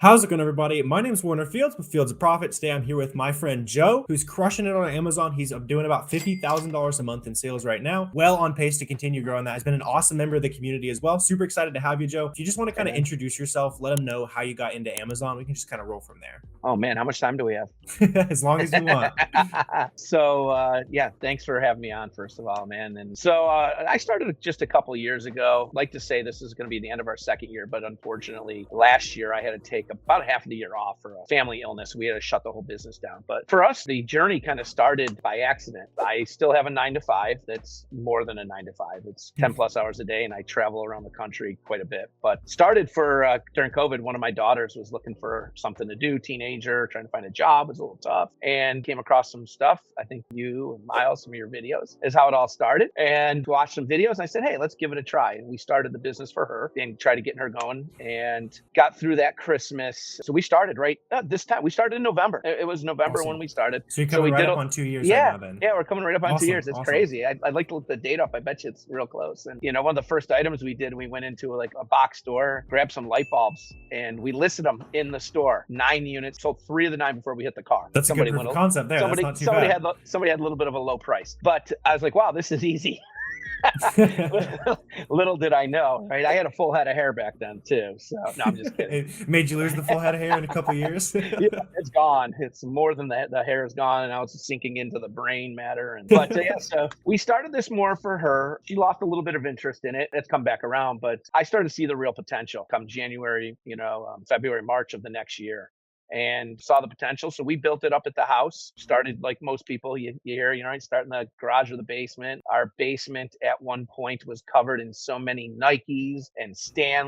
How's it going, everybody? My name's Warner Fields with Fields of Profit. Today I'm here with my friend Joe, who's crushing it on Amazon. He's doing about $50,000 a month in sales right now. Well on pace to continue growing that. He's been an awesome member of the community as well. Super excited to have you, Joe. If you just want to kind of introduce yourself, let them know how you got into Amazon. We can just kind of roll from there. Oh man, how much time do we have? As long as you want. Yeah, thanks for having me on, first of all, man. I started just a couple of years ago. Like to say this is going to be the end of our second year, but unfortunately, last year I had to take about half of the year off for a family illness. We had to shut the whole business down. But for us, the journey kind of started by accident. I still have a 9 to 5. That's more than a 9 to 5. It's 10 plus hours a day, and I travel around the country quite a bit. But started during COVID. One of my daughters was looking for something to do, teenager, trying to find a job. It was a little tough, and came across some stuff. I think you and Miles, some of your videos is how it all started, and watched some videos. And I said, hey, let's give it a try. And we started the business for her and tried to get her going, and got through that Christmas. So we started this time. We started in November. It was November when we started. So you're coming right up on 2 years right now then. Yeah, we're coming right up on 2 years. It's crazy. I'd like to look the date up. I bet you it's real close. And one of the first items we did, we went into like a box store, grabbed some light bulbs, and we listed them in the store. 9 units, sold 3 of the 9 before we hit the car. That's a good proof of concept there. That's not too bad. Somebody had a little bit of a low price, but I was like, wow, this is easy. Little did I know, right? I had a full head of hair back then too. So no, I'm just kidding. It made you lose the full head of hair in a couple of years. Yeah, it's gone. It's more than that. The hair is gone, and now it's sinking into the brain matter. So we started this more for her. She lost a little bit of interest in it. It's come back around, but I started to see the real potential come January, February, March of the next year, and saw the potential. So we built it up at the house. Started like most people, you hear, start in the garage or the basement. Our basement at one point was covered in so many Nikes and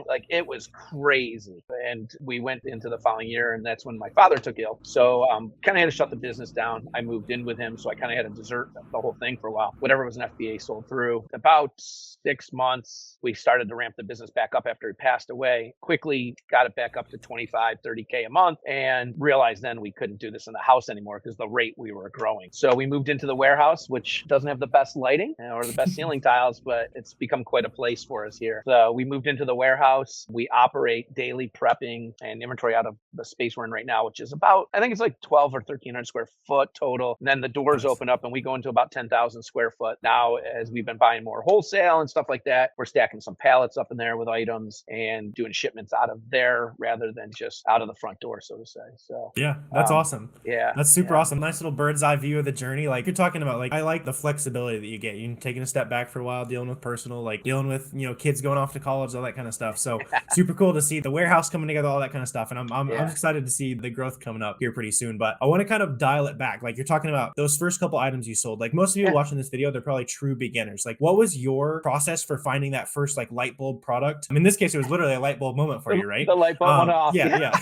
like it was crazy. And we went into the following year, and that's when my father took ill. So kind of had to shut the business down. I moved in with him, so I kind of had to desert the whole thing for a while. Whatever was an FBA sold through. About 6 months, we started to ramp the business back up after he passed away. Quickly got it back up to 25, 30K a month, and realized then we couldn't do this in the house anymore because the rate we were growing. So we moved into the warehouse, which doesn't have the best lighting or the best ceiling tiles, but it's become quite a place for us here. So we moved into the warehouse. We operate daily prepping and inventory out of the space we're in right now, which is about, I think it's like 12 or 1,300 square foot total. And then the doors open up and we go into about 10,000 square foot. Now, as we've been buying more wholesale and stuff like that, we're stacking some pallets up in there with items and doing shipments out of there rather than just out of the front door, so to say. So yeah, that's awesome. Yeah, that's super awesome. Nice little bird's eye view of the journey. Like you're talking about, like I like the flexibility that you get. You're taking a step back for a while, dealing with personal, like dealing with kids going off to college, all that kind of stuff. So super cool to see the warehouse coming together, all that kind of stuff. And I'm excited to see the growth coming up here pretty soon. But I want to kind of dial it back. Like you're talking about those first couple items you sold. Like most of you watching this video, they're probably true beginners. Like what was your process for finding that first like light bulb product? I mean, in this case, it was literally a light bulb moment for you, right? The light bulb went off. Yeah.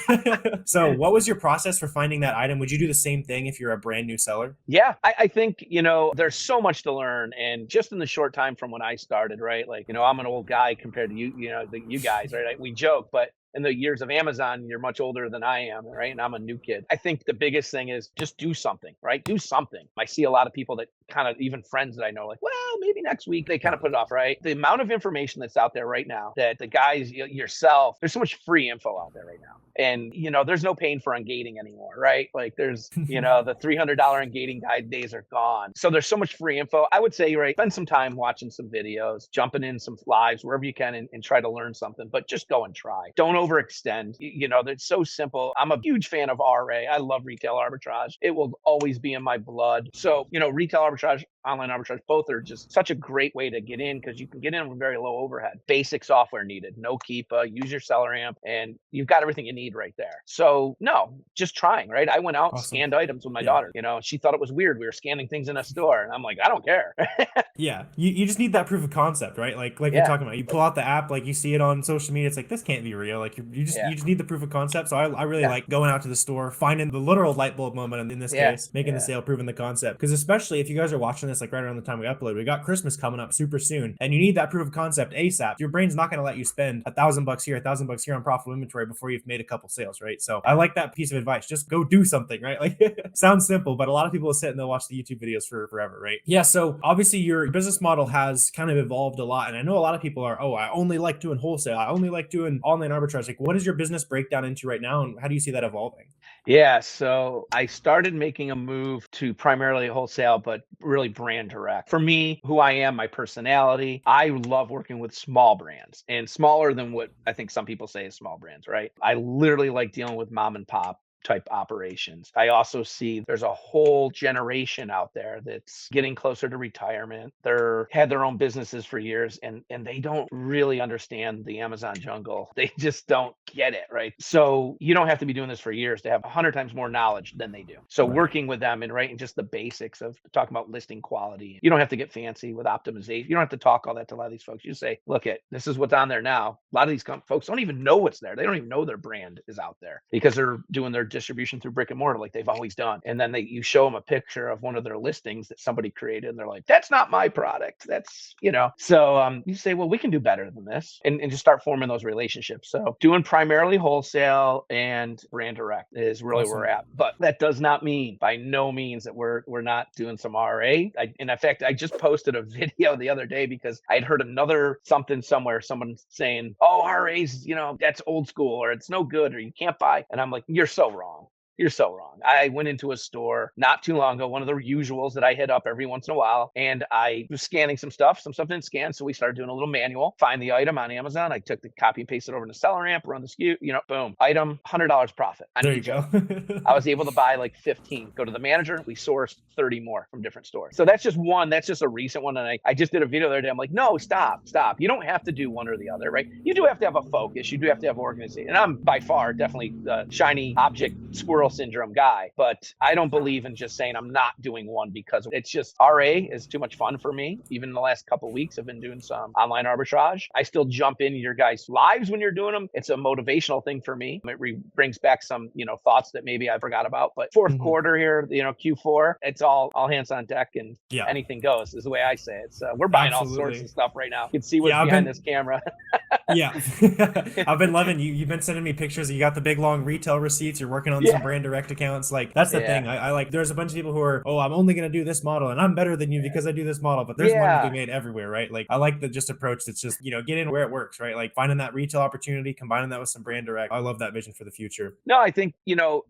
So what was your process for finding that item? Would you do the same thing if you're a brand new seller? Yeah, I think, there's so much to learn. And just in the short time from when I started, right? Like, I'm an old guy compared to you guys, right? We joke, but in the years of Amazon, you're much older than I am, right? And I'm a new kid. I think the biggest thing is just do something, right? Do something. I see a lot of people that kind of, even friends that I know, like, well, maybe next week, they kind of put it off, right? The amount of information that's out there right now that the guys, yourself, there's so much free info out there right now. And, there's no paying for ungating anymore, right? Like there's, the $300 ungating guide days are gone. So there's so much free info. I would say, right, spend some time watching some videos, jumping in some lives, wherever you can, and try to learn something, but just go and try. Don't overextend. It's so simple. I'm a huge fan of RA. I love retail arbitrage. It will always be in my blood. So, retail arbitrage, online arbitrage, both are just such a great way to get in because you can get in with very low overhead. Basic software needed, no Keepa, use your SellerAmp, and you've got everything you need right there. So no, just trying, right? I went out and scanned items with my daughter. She thought it was weird. We were scanning things in a store, and I'm like, I don't care. Yeah, you just need that proof of concept, right? Like you're talking about. You pull out the app, like you see it on social media. It's like, this can't be real. Like you just need the proof of concept. So I really like going out to the store, finding the literal light bulb moment in this case, making the sale, proving the concept. Because especially if you guys are watching this like right around the time we upload, we got Christmas coming up super soon, and you need that proof of concept ASAP. Your brain's not going to let you spend $1,000 here, $1,000 here on profitable inventory before you've made a couple sales, right? So I like that piece of advice. Just go do something, right? Like sounds simple, but a lot of people will sit and they'll watch the YouTube videos for forever, right? Yeah. So obviously your business model has kind of evolved a lot, and I know a lot of people are, I only like doing wholesale. I only like doing online arbitrage arbitrage? Like, what is your business breakdown into right now, and how do you see that evolving? Yeah, so I started making a move to primarily wholesale, but really brand direct. For me, who I am, my personality, I love working with small brands and smaller than what I think some people say is small brands, right? I literally like dealing with mom and pop type operations. I also see there's a whole generation out there that's getting closer to retirement. They're had their own businesses for years and they don't really understand the Amazon jungle. They just don't get it, right? So you don't have to be doing this for years to have 100 times more knowledge than they do. So Right. working with them and right and just the basics of talking about listing quality. You don't have to get fancy with optimization. You don't have to talk all that to a lot of these folks. You say, look this is what's on there now. A lot of these folks don't even know what's there. They don't even know their brand is out there because they're doing their distribution through brick and mortar like they've always done. And then you show them a picture of one of their listings that somebody created and they're like, that's not my product. That's, so you say, well, we can do better than this and just start forming those relationships. So doing primarily wholesale and brand direct is really where we're at. But that does not mean by no means that we're not doing some RA. And in fact, I just posted a video the other day because I'd heard another something somewhere, someone saying, oh, RAs, that's old school or it's no good or you can't buy. And I'm like, you're so wrong. You're so wrong. I went into a store not too long ago, one of the usuals that I hit up every once in a while, and I was scanning some stuff didn't scan. So we started doing a little manual, find the item on Amazon. I took the copy and pasted over to SellerAmp, run the SKU, boom, item, $100 profit on There each you go. I was able to buy like 15, go to the manager. We sourced 30 more from different stores. So that's just one, that's just a recent one. And I just did a video the other day. I'm like, no, stop. You don't have to do one or the other, right? You do have to have a focus. You do have to have organization. And I'm by far definitely the shiny object squirrel syndrome guy, but I don't believe in just saying I'm not doing one because it's just RA is too much fun for me. Even in the last couple of weeks, I've been doing some online arbitrage. I still jump into your guys' lives when you're doing them. It's a motivational thing for me. It brings back some, thoughts that maybe I forgot about. But fourth quarter here, Q4, it's all hands on deck and anything goes is the way I say it. So we're buying all sorts of stuff right now. You can see what's behind this camera. Yeah. I've been loving you. You've been sending me pictures. You got the big long retail receipts. You're working on some brand direct accounts. Like that's the thing. I like, there's a bunch of people who are, I'm only going to do this model and I'm better than you because I do this model, but there's money to be made everywhere, right? Like I like the just approach that's just, get in where it works, right? Like finding that retail opportunity, combining that with some brand direct. I love that vision for the future. No, I think,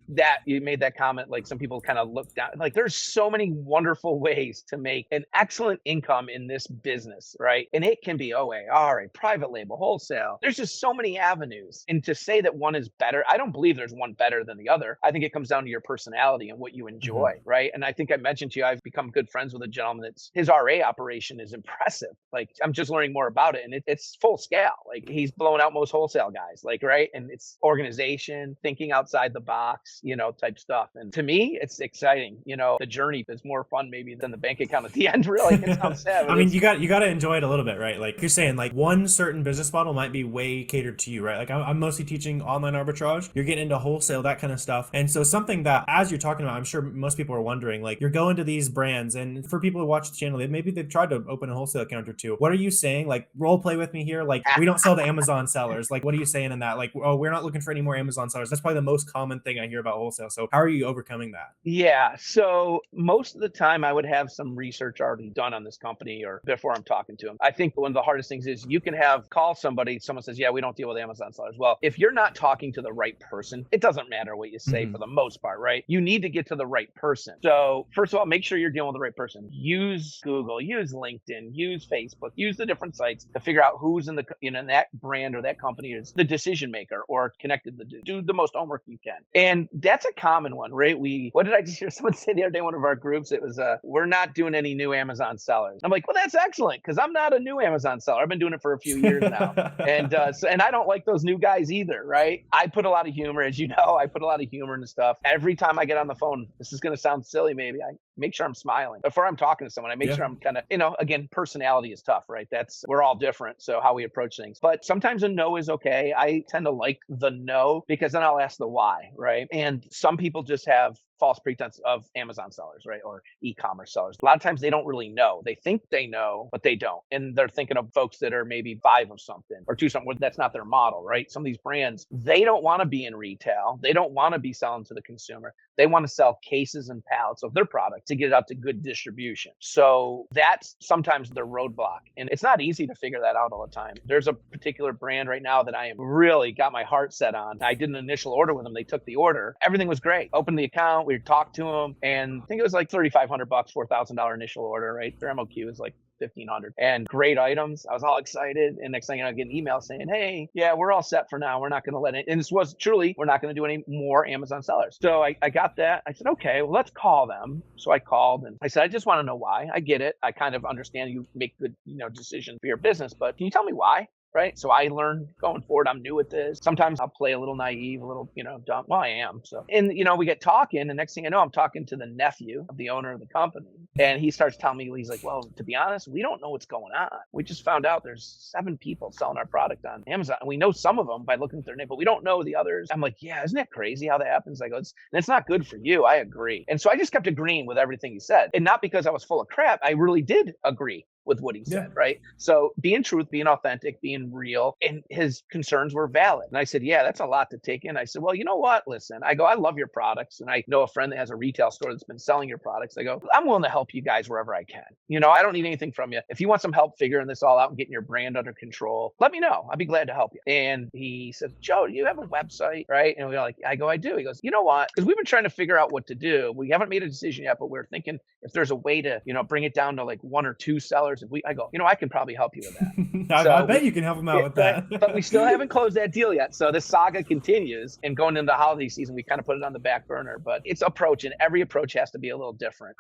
that you made that comment, like some people kind of look down, like there's so many wonderful ways to make an excellent income in this business, right? And it can be OA, RA, private label, wholesale. There's just so many avenues. And to say that one is better, I don't believe there's one better than the other. I think it comes down to your personality and what you enjoy, right? And I think I mentioned to you, I've become good friends with a gentleman that's his RA operation is impressive. Like I'm just learning more about it and it's full scale. Like he's blowing out most wholesale guys, like, right? And it's organization, thinking outside the box, type stuff. And to me, it's exciting. The journey is more fun maybe than the bank account at the end, really. It sounds sad. I mean, you got to enjoy it a little bit, right? Like you're saying, like one certain business model might be way catered to you, right? Like I'm mostly teaching online arbitrage. You're getting into wholesale, that kind of stuff. And so something that, as you're talking about, I'm sure most people are wondering, like you're going to these brands, and for people who watch the channel, maybe they've tried to open a wholesale account or two. What are you saying? Like role play with me here. Like we don't sell to Amazon sellers. Like what are you saying in that? Like, oh, we're not looking for any more Amazon sellers. That's probably the most common thing I hear about wholesale. So how are you overcoming that? Yeah. So most of the time I would have some research already done on this company or before I'm talking to them. I think one of the hardest things is you can call somebody, someone says, yeah, we don't deal with Amazon sellers. Well, if you're not talking to the right person, it doesn't matter what you say for the most part, right? You need to get to the right person. So first of all, make sure you're dealing with the right person. Use Google, use LinkedIn, use Facebook, use the different sites to figure out who's in the, in that brand or that company is the decision maker or connected to do the most homework you can. And that's a common one, right? What did I just hear someone say the other day in one of our groups? It was, we're not doing any new Amazon sellers. I'm like, well, that's excellent because I'm not a new Amazon seller. I've been doing it for a few years now. And I don't like those new guys either, right? I put a lot of humor, as you know, I put a lot of humor into stuff. Every time I get on the phone, this is going to sound silly maybe, I make sure I'm smiling. Before I'm talking to someone, I make sure I'm kind of, again, personality is tough, right? We're all different. So how we approach things. But sometimes a no is okay. I tend to like the no because then I'll ask the why, right? And some people just have false pretense of Amazon sellers, right? Or e-commerce sellers. A lot of times they don't really know. They think they know, but they don't. And they're thinking of folks that are maybe 5 of something or 2 something. That's not their model, right? Some of these brands, they don't want to be in retail. They don't want to be selling to the consumer. They want to sell cases and pallets of their product to get it out to good distribution. So that's sometimes the roadblock. And it's not easy to figure that out all the time. There's a particular brand right now that I am really got my heart set on. I did an initial order with them. They took the order. Everything was great. Opened the account. We talked to them. And I think it was like $3,500, $4,000 initial order, right? Their MOQ is like 1,500 and great items. I was all excited. And next thing I get an email saying, hey, yeah, we're all set for now. We're not going to let it. And this was truly, we're not going to do any more Amazon sellers. So I got that. I said, okay, well, let's call them. So I called and I said, I just want to know why. I get it. I kind of understand you make good, decisions for your business, but can you tell me why? Right. So I learned going forward, I'm new at this. Sometimes I'll play a little naive, a little, dumb. Well, I am. So, and, we get talking. And next thing I know, I'm talking to the nephew of the owner of the company. And he starts telling me, he's like, well, to be honest, we don't know what's going on. We just found out there's 7 people selling our product on Amazon. And we know some of them by looking at their name, but we don't know the others. I'm like, yeah, isn't that crazy how that happens? I go, it's not good for you. I agree. And so I just kept agreeing with everything he said. And not because I was full of crap. I really did agree with what he said, right? So being truth, being authentic, being real, and his concerns were valid. And I said, yeah, that's a lot to take in. I said, well, you know what? Listen, I go, I love your products. And I know a friend that has a retail store that's been selling your products. I go, I'm willing to help you guys wherever I can. I don't need anything from you. If you want some help figuring this all out and getting your brand under control, let me know. I'll be glad to help you. And he said, Joe, do you have a website? Right? And we're like, I go, I do. He goes, you know what? Because we've been trying to figure out what to do. We haven't made a decision yet, but we're thinking if there's a way to, bring it down to like 1 or 2 sellers. I go, I can probably help you with that. I bet you can help him out with that. But we still haven't closed that deal yet. So this saga continues, and going into the holiday season, we kind of put it on the back burner, but it's approach, and every approach has to be a little different,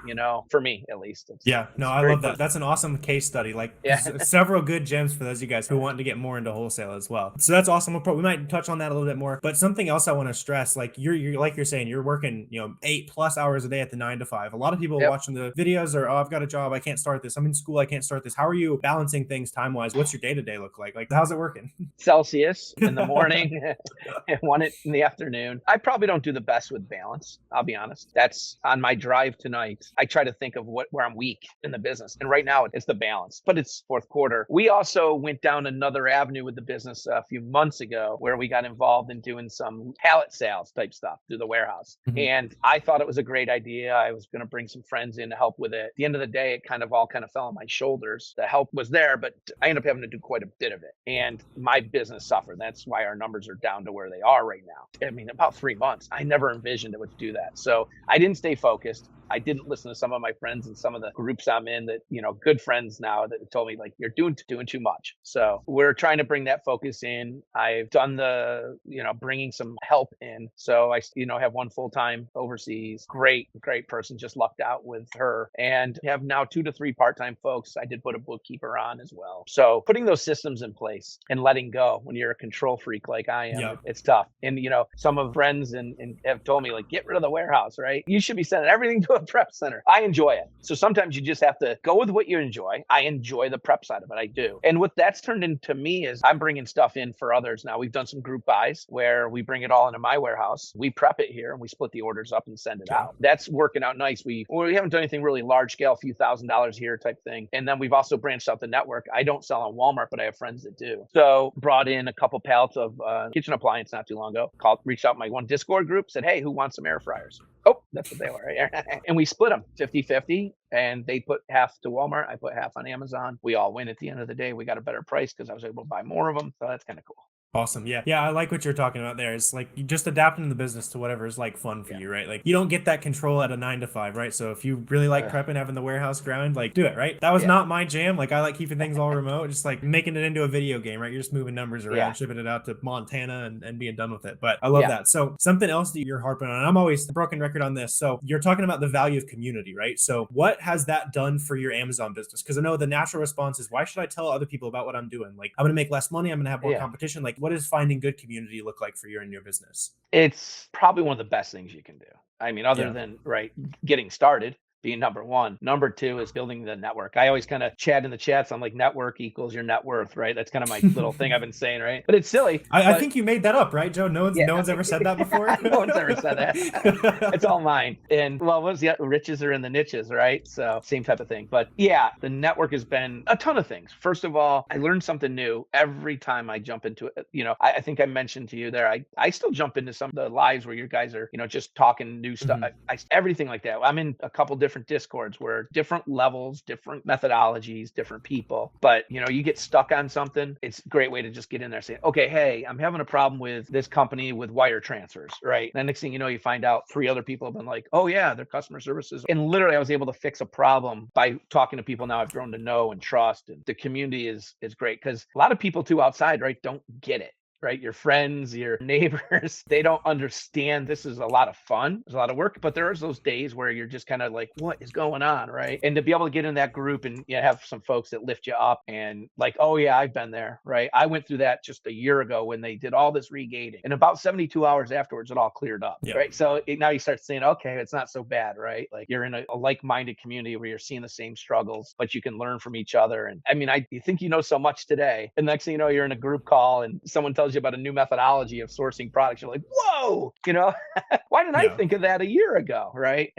for me, at least. I love that. That's an awesome case study. Several good gems for those of you guys who want to get more into wholesale as well. So that's awesome. We might touch on that a little bit more, but something else I want to stress, you're like you're saying, you're working, 8+ hours a day at the 9 to 5. A lot of people watching the videos are, oh, I've got a job. I can't start this. I'm in school. I can't start this. How are you balancing things time-wise? What's your day-to-day look like? How's it working? Celsius in the morning and 1 in the afternoon. I probably don't do the best with balance. I'll be honest. That's on my drive tonight. I try to think of where I'm weak in the business. And right now it's the balance, but it's fourth quarter. We also went down another avenue with the business a few months ago where we got involved in doing some pallet sales type stuff through the warehouse. Mm-hmm. And I thought it was a great idea. I was going to bring some friends in to help with it. At the end of the day, it kind of fell on my shoulders. The help was there, but I ended up having to do quite a bit of it. And my business suffered. That's why our numbers are down to where they are right now. I mean, about 3 months. I never envisioned it would do that. So I didn't stay focused. I didn't listen to some of my friends and some of the groups I'm in that, good friends now that told me you're doing too much. So we're trying to bring that focus in. I've done the, bringing some help in. So I, have one full-time overseas, great person, just lucked out with her, and have now 2 to 3 part-time folks. I did put a bookkeeper on as well. So putting those systems in place and letting go when you're a control freak like I am, it's tough. And, some of friends and have told me get rid of the warehouse, right? You should be sending everything to a prep center. I enjoy it. So sometimes you just have to go with what you enjoy. I enjoy the prep side of it. I do. And what that's turned into me is I'm bringing stuff in for others now. We've done some group buys where we bring it all into my warehouse. We prep it here and we split the orders up and send it out. That's working out nice. We haven't done anything really large scale, a few $1,000s here type thing. And then we've also branched out the network. I don't sell on Walmart, but I have friends that do. So brought in a couple pallets of kitchen appliance not too long ago. Reached out my one Discord group, said, hey, who wants some air fryers? Oh, that's what they were. Right? And we split them 50-50, and they put half to Walmart. I put half on Amazon. We all win at the end of the day. We got a better price because I was able to buy more of them. So that's kind of cool. Awesome. Yeah. I like what you're talking about there. It's you just adapting the business to whatever is fun for you, right? You don't get that control at a 9 to 5, right? So if you really like prepping, having the warehouse grind, do it, right? That was not my jam. I like keeping things all remote, just making it into a video game, right? You're just moving numbers around, shipping it out to Montana and being done with it. But I love that. So something else that you're harping on, and I'm always a broken record on this. So you're talking about the value of community, right? So what has that done for your Amazon business? Because I know the natural response is, why should I tell other people about what I'm doing? I'm going to make less money. I'm going to have more competition. What does finding good community look like for you and your business? It's probably one of the best things you can do. I mean, other than getting started, being number one. Number two is building the network. I always kind of chat in the chats. I'm like, network equals your net worth, right? That's kind of my little thing I've been saying, right? But it's silly. I think you made that up, right, Joe? No one's ever said that before. No one's ever said that. It's all mine. And riches are in the niches, right? So same type of thing. But yeah, the network has been a ton of things. First of all, I learned something new every time I jump into it. I think I mentioned to you there, I still jump into some of the lives where you guys are, just talking new stuff. Everything like that. I'm in a couple different different Discords where different levels, different methodologies, different people, but you get stuck on something. It's a great way to just get in there and say, okay, hey, I'm having a problem with this company with wire transfers, right? And the next thing you know, you find out 3 other people have been like, oh yeah, their customer services. And literally I was able to fix a problem by talking to people now I've grown to know and trust. And the community is great because a lot of people too outside, right, don't get it. Right? Your friends, your neighbors, they don't understand this is a lot of fun. There's a lot of work, but there's those days where you're just kind of like, what is going on? Right. And to be able to get in that group and have some folks that lift you up and like, oh yeah, I've been there. Right. I went through that just a year ago when they did all this regating, and about 72 hours afterwards, it all cleared up. Yeah. Right. So now you start saying, okay, it's not so bad. Right. Like you're in a like-minded community where you're seeing the same struggles, but you can learn from each other. And I mean, you think you know so much today, and next thing you know, you're in a group call and someone tells you about a new methodology of sourcing products. You're like, whoa, why didn't I think of that a year ago? Right.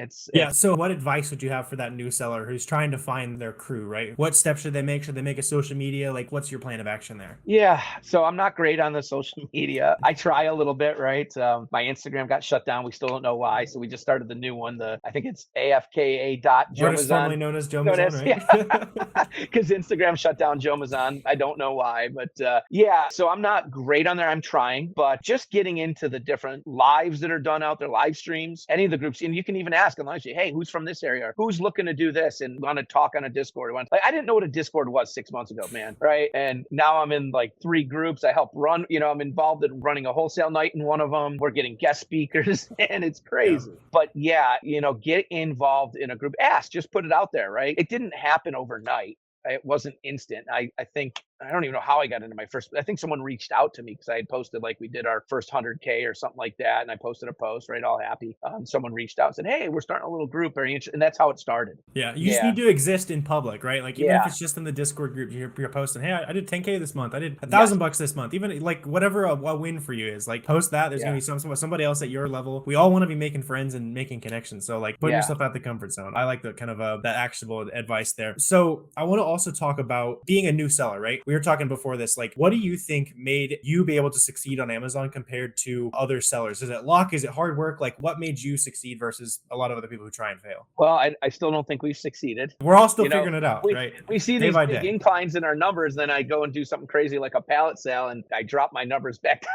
So what advice would you have for that new seller who's trying to find their crew, right? What steps should they make? Should they make a social media? Like, what's your plan of action there? Yeah. So I'm not great on the social media. I try a little bit, right? My Instagram got shut down. We still don't know why. So we just started the new one. I think it's AFKA.Jomazon. What is formerly known as Jomazon, right? Because Instagram shut down Jomazon. I don't know why, but so I'm not great on there. I'm trying, but just getting into the different lives that are done out there, live streams, any of the groups. And you can even ask online, hey, who's from this area? Who's looking to do this and want to talk on a Discord? Like, I didn't know what a Discord was 6 months ago, man. Right. And now I'm in like 3 groups. I help run, I'm involved in running a wholesale night in one of them. We're getting guest speakers and it's crazy. Yeah. But get involved in a group. Just put it out there, right? It didn't happen overnight. It wasn't instant. I think, I don't even know how I got into my first, I think someone reached out to me because I had posted like we did our first 100K or something like that. And I posted a post, right? All happy. Someone reached out and said, hey, we're starting a little group. Are you interested? And that's how it started. Yeah. You just need to exist in public, right? Like even if it's just in the Discord group, you're posting, hey, I did 10K this month. I did $1,000 this month. Even like whatever a win for you is, like post that. There's going to be somebody else at your level. We all want to be making friends and making connections. So like put yourself out the comfort zone. I like the kind of that actionable advice there. So I want to also talk about being a new seller, right? We were talking before this. Like, what do you think made you be able to succeed on Amazon compared to other sellers? Is it luck? Is it hard work? Like, what made you succeed versus a lot of other people who try and fail? Well, I still don't think we've succeeded. We're all still figuring it out, right? We see these big inclines in our numbers, then I go and do something crazy like a pallet sale, and I drop my numbers back down.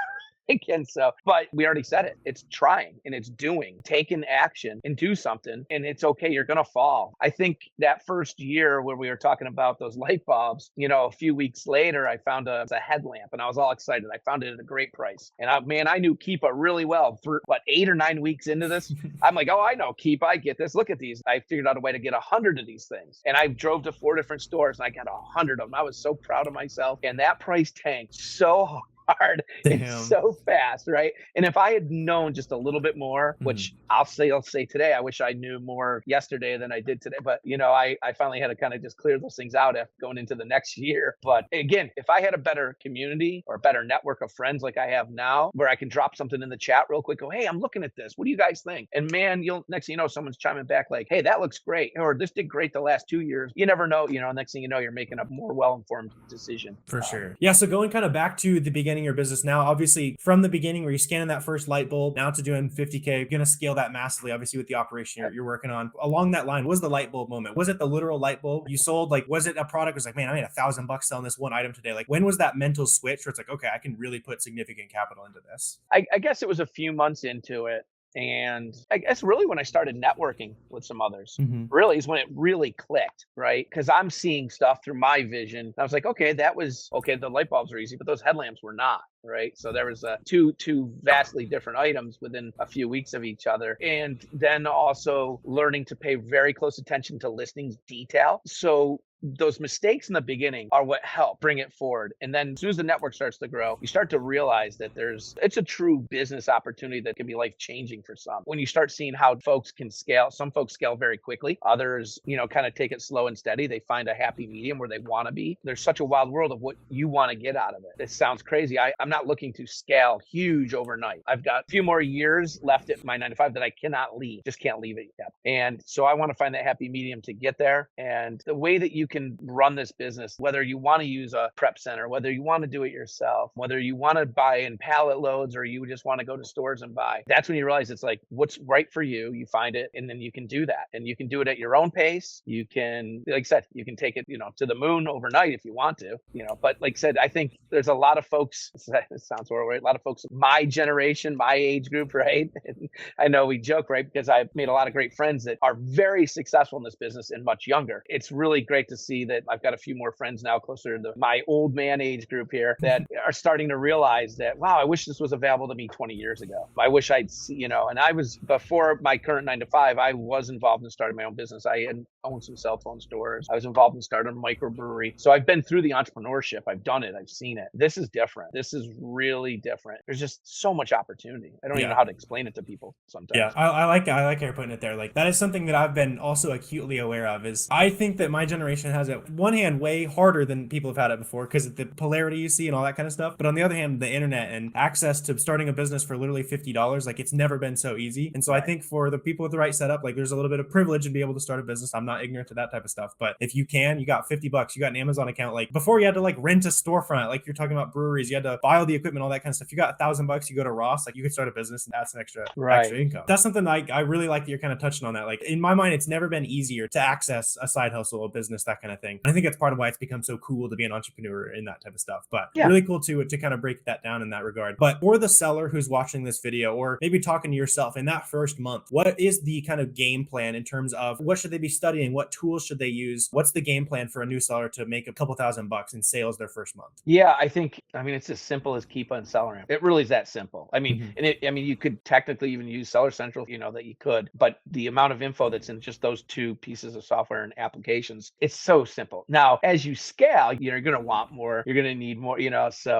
And so, but we already said it. It's trying and it's doing, taking action and do something. And it's okay. You're going to fall. I think that first year where we were talking about those light bulbs, a few weeks later, I found a headlamp and I was all excited. I found it at a great price. And I knew Keepa really well for 8 or 9 weeks into this. I'm like, oh, I know Keepa. I get this. Look at these. I figured out a way to get 100 of these things. And I drove to 4 different stores and I got 100 of them. I was so proud of myself. And that price tanked so hard and so fast, right? And if I had known just a little bit more, which I'll say today, I wish I knew more yesterday than I did today. But I finally had to kind of just clear those things out after going into the next year. But again, if I had a better community or a better network of friends like I have now, where I can drop something in the chat real quick, go, hey, I'm looking at this. What do you guys think? And man, next thing you know, someone's chiming back like, hey, that looks great, or this did great the last 2 years. You never know. Next thing you know, you're making a more well-informed decision. For sure. Yeah. So going kind of back to the beginning of your business now, obviously from the beginning where you're scanning that first light bulb now to doing 50K, you're going to scale that massively, obviously with the operation you're working on. Along that line, what was the light bulb moment? Was it the literal light bulb you sold? Like, was it a product was like, man, I made $1,000 selling this one item today? Like, when was that mental switch where it's like, okay, I can really put significant capital into this? I guess it was a few months into it. And I guess really when I started networking with some others, really is when it really clicked, right? Because I'm seeing stuff through my vision. And I was like, okay, the light bulbs are easy, but those headlamps were not. Right. So there was two vastly different items within a few weeks of each other. And then also learning to pay very close attention to listings detail. So those mistakes in the beginning are what help bring it forward. And then as soon as the network starts to grow, you start to realize that it's a true business opportunity that can be life changing for some. When you start seeing how folks can scale, some folks scale very quickly. Others, kind of take it slow and steady. They find a happy medium where they want to be. There's such a wild world of what you want to get out of it. It sounds crazy. I'm not looking to scale huge overnight. I've got a few more years left at my 9 to 5 that I cannot leave, just can't leave it yet. And so I want to find that happy medium to get there. And the way that you can run this business, whether you want to use a prep center, whether you want to do it yourself, whether you want to buy in pallet loads or you just want to go to stores and buy, that's when you realize it's like what's right for you. You find it and then you can do that. And you can do it at your own pace. You can, like I said, you can take it, to the moon overnight if you want to, but like I said, I think there's a lot of folks, it sounds horrible, right? A lot of folks, my generation, my age group, right? And I know we joke, right? Because I've made a lot of great friends that are very successful in this business and much younger. It's really great to see that I've got a few more friends now closer to my old man age group here that are starting to realize that, wow, I wish this was available to me 20 years ago. I wish I'd see, and I was, before my current 9 to 5, I was involved in starting my own business. I had owned some cell phone stores. I was involved in starting a microbrewery. So I've been through the entrepreneurship. I've done it. I've seen it. This is different. This is really different. There's just so much opportunity. I don't even know how to explain it to people sometimes. Yeah, I like how you're putting it there. Like, that is something that I've been also acutely aware of, is I think that my generation has it, one hand, way harder than people have had it before because of the polarity you see and all that kind of stuff. But on the other hand, the internet and access to starting a business for literally $50, like, it's never been so easy. And so I think for the people with the right setup, like, there's a little bit of privilege in being able to start a business. I'm not ignorant to that type of stuff. But if you got $50, you got an Amazon account. Like, before you had to like rent a storefront, like you're talking about breweries, you had to buy all the equipment, all that kind of stuff. You got $1,000, you go to Ross, like, you could start a business and add some extra income. That's something I really like that you're kind of touching on that. Like, in my mind, it's never been easier to access a side hustle, a business, that kind of thing. And I think that's part of why it's become so cool to be an entrepreneur in that type of stuff. But really cool to kind of break that down in that regard. But for the seller who's watching this video, or maybe talking to yourself in that first month, what is the kind of game plan in terms of what should they be studying? What tools should they use? What's the game plan for a new seller to make a couple $1,000 in sales their first month? Yeah, I think, it's as simple as Keepa and SellerAmp. It really is that simple. You could technically even use Seller Central, that you could, but the amount of info that's in just those two pieces of software and applications, it's so simple. Now, as you scale, you're going to want more, you're going to need more,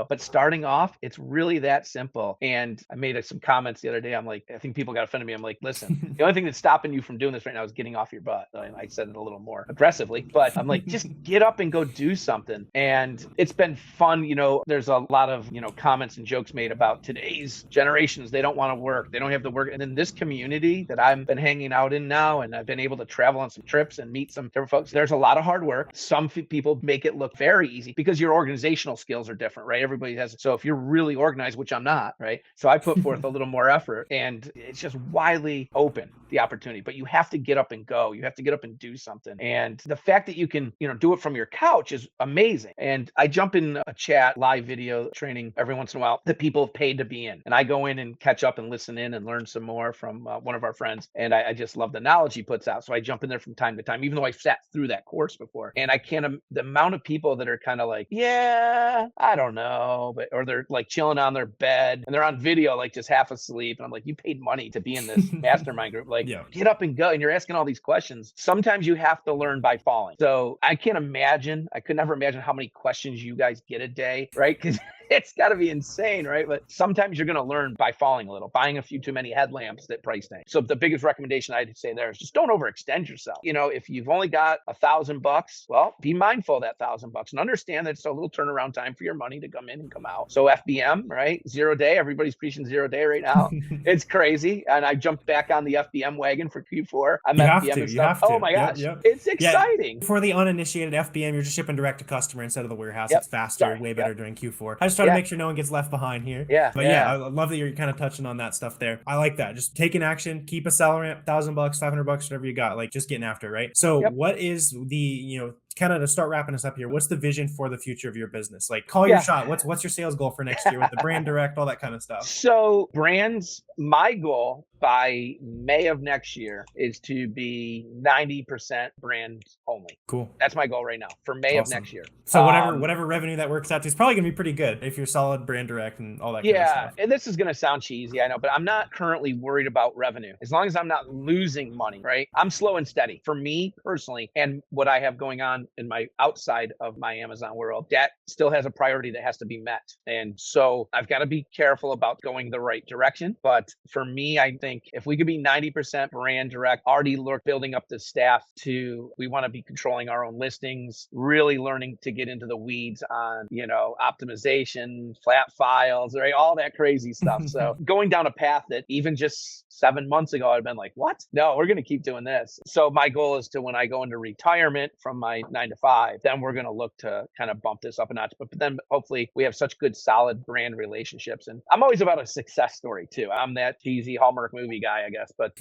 but starting off, it's really that simple. And I made some comments the other day. I'm like, I think people got offended me. I'm like, listen, the only thing that's stopping you from doing this right now is getting off your butt. I said it a little more aggressively, but I'm like, just get up and go do something. And it's been fun. There's a lot of, comments and jokes made about today's generations. They don't want to work. They don't have to work. And in this community that I've been hanging out in now, and I've been able to travel on some trips and meet some different folks, there's a lot of hard work. Some people make it look very easy because your organizational skills are different, right? Everybody has. So if you're really organized, which I'm not, right? So I put forth a little more effort, and it's just widely open, the opportunity. But you have to get up and go. You have to get up and do something. And the fact that you can, do it from your couch is amazing. And I jump in a chat, live video training every once in a while that people have paid to be in. And I go in and catch up and listen in and learn some more from one of our friends. And I just love the knowledge he puts out. So I jump in there from time to time, even though I've sat through that course before. And I can't, the amount of people that are kind of like, yeah, I don't know, or they're like chilling on their bed and they're on video, like just half asleep. And I'm like, you paid money to be in this mastermind group. Like, get up and go. And you're asking all these questions. Sometimes you have to learn by falling. So I could never imagine how many questions you guys get a day, right? Because it's got to be insane, right? But sometimes you're going to learn by falling a little, buying a few too many headlamps that price tag. So the biggest recommendation I'd say there is just don't overextend yourself. If you've only got $1,000, well, be mindful of that $1,000 and understand that it's a little turnaround time for your money to come in and come out. So FBM, right? 0 day. Everybody's preaching 0 day right now. It's crazy. And I jumped back on the FBM wagon for Q4. I'm FBM and stuff. Oh my gosh. It's exciting. For the uninitiated, FBM, you're just shipping direct to customer instead of the warehouse. It's faster, way better during Q4. I just try to make sure no one gets left behind here. But I love that you're kind of touching on that stuff there. I like that. Just taking action, keep a SellerAmp, $1,000, $500, whatever you got, like just getting after it, right? So what is the, kind of to start wrapping us up here, what's the vision for the future of your business? Like, call your shot. What's your sales goal for next year with the brand direct, all that kind of stuff? So brands, my goal by May of next year is to be 90% brand only. Cool. That's my goal right now for May of next year. So whatever revenue that works out to is probably gonna be pretty good if you're solid brand direct and all that kind of stuff. And this is gonna sound cheesy, I know, but I'm not currently worried about revenue. As long as I'm not losing money, right? I'm slow and steady for me personally, and what I have going on on in my outside of my Amazon world, that still has a priority that has to be met. And so I've got to be careful about going the right direction. But for me, I think if we could be 90% brand direct, already building up the staff to, we want to be controlling our own listings, really learning to get into the weeds on, optimization, flat files, right? All that crazy stuff. So going down a path that even just 7 months ago, I'd been like, what? No, we're going to keep doing this. So my goal is to, when I go into retirement from my 9 to 5, then we're going to look to kind of bump this up a notch. But then hopefully we have such good, solid brand relationships. And I'm always about a success story too. I'm that cheesy Hallmark movie guy, I guess. But,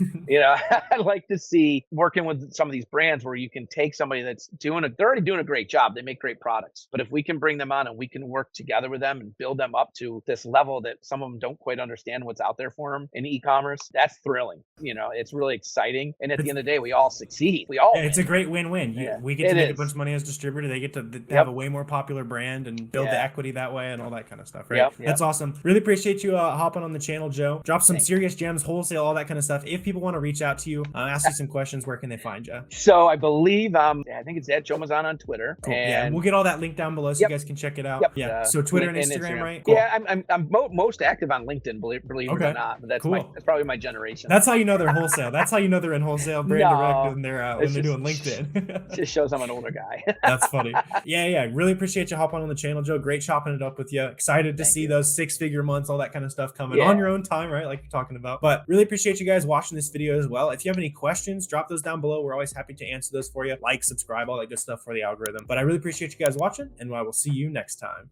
I like to see working with some of these brands where you can take somebody that's they're already doing a great job. They make great products. But if we can bring them on and we can work together with them and build them up to this level that some of them don't quite understand what's out there for them in e-commerce, that's thrilling. It's really exciting. And at the end of the day, we all succeed. We all win. It's a great win-win. We get to make a bunch of money as distributor. They get to have a way more popular brand and build the equity that way and all that kind of stuff, right? Yep. That's awesome. Really appreciate you hopping on the channel, Joe. Drop some serious gems, wholesale, all that kind of stuff. If people want to reach out to you, ask you some questions, where can they find you? So I believe, I think it's at Joe Mazan on Twitter. Cool. And we'll get all that link down below so you guys can check it out. Yep. Yeah. So Twitter and Instagram, right? Cool. Yeah, I'm most active on LinkedIn, believe it or not. But that's that's probably my generation. That's how you know they're wholesale. That's how you know they're in wholesale brand direct when they're doing LinkedIn. Just shows I'm an older guy. That's funny. Yeah. Really appreciate you hopping on the channel, Joe. Great chopping it up with you. Excited to see those 6-figure months, all that kind of stuff coming on your own time, right? Like you're talking about. But really appreciate you guys watching this video as well. If you have any questions, drop those down below. We're always happy to answer those for you. Like, subscribe, all that good stuff for the algorithm. But I really appreciate you guys watching, and I will see you next time.